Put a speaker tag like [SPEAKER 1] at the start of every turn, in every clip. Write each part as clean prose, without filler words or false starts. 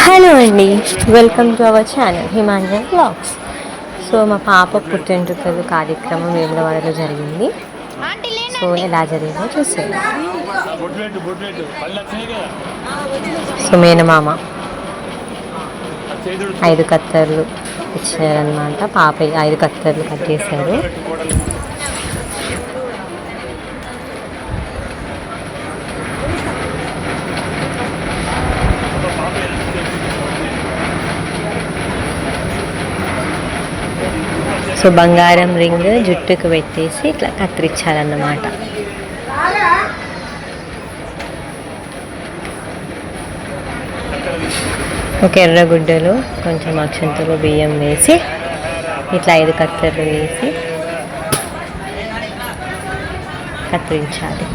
[SPEAKER 1] Hello అండి, welcome to our channel Himanya vlogs. So మా పాప పుట్టినరోజు కార్యక్రమం వేములవాడలో జరిగింది. సో ఎలా జరిగిందో చూసేది. సో మేనమామ 5 కత్తెరలు ఇచ్చారనమాట. పాప 5 కత్తెరలు కట్ చేశారు. సో బంగారం రింగ్ జుట్టుకు పెట్టేసి ఇట్లా కత్తిరించాలన్నమాట. ఒక ఎర్రగుడ్డలు కొంచెం అక్షంతలు బియ్యం వేసి ఇట్లా 5 కత్తెరలు వేసి కత్తిరించాలి.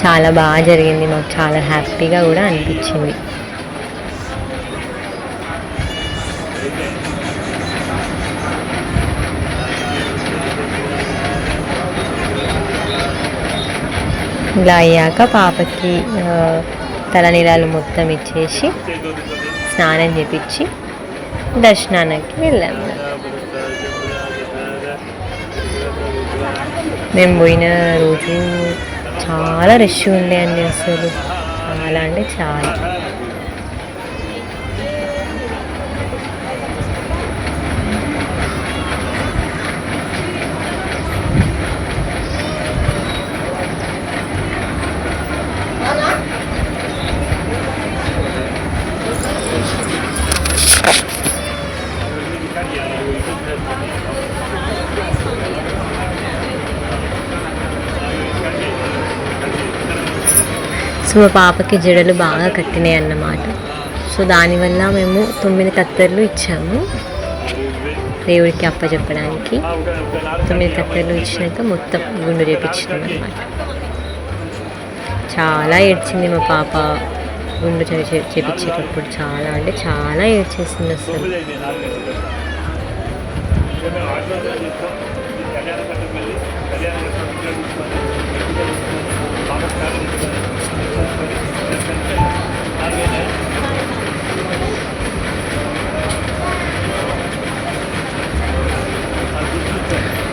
[SPEAKER 1] చాలా బాగా జరిగింది. మాకు చాలా హ్యాపీగా కూడా అనిపించింది. ఇలా అయ్యాక పాపకి తలనీలాలు మొత్తం ఇచ్చేసి స్నానం చేపించి దర్శనానికి వెళ్ళాము. మేము పోయిన రోజు చాలా రష్ ఉండే అండి. అసలు చాలా అంటే చాలా. సో మా పాపకి జడలు బాగా కట్టినాయి అన్నమాట. సో దానివల్ల మేము 9 కత్తెరలు ఇచ్చాము దేవుడికి అప్పచెప్పడానికి. 9 కత్తెరలు ఇచ్చినాక మొత్తం గుండు చేపించినాం అన్నమాట. చాలా ఏడ్చింది మా పాప గుండు చేపించేటప్పుడు. చాలా అంటే చాలా ఏడ్చేసింది అసలు.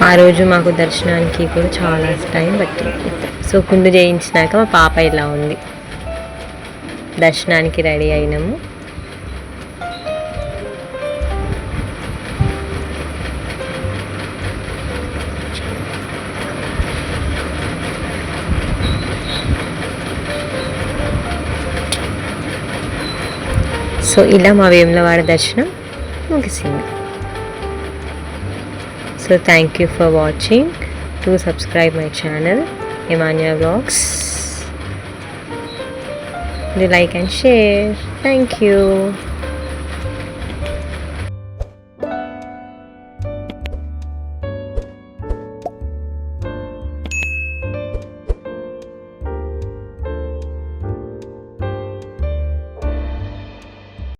[SPEAKER 1] ఆ రోజు మాకు దర్శనానికి కూడా చాలా టైం పట్టింది. సో కుండు చేయించినాక మా పాప ఇలా ఉంది. దర్శనానికి రెడీ అయినాము. సో ఇలా మా వేములవాడ దర్శనం ముగిసింది. So thank you for watching. Do subscribe my channel Himanya Vlogs. Do like and share. Thank you.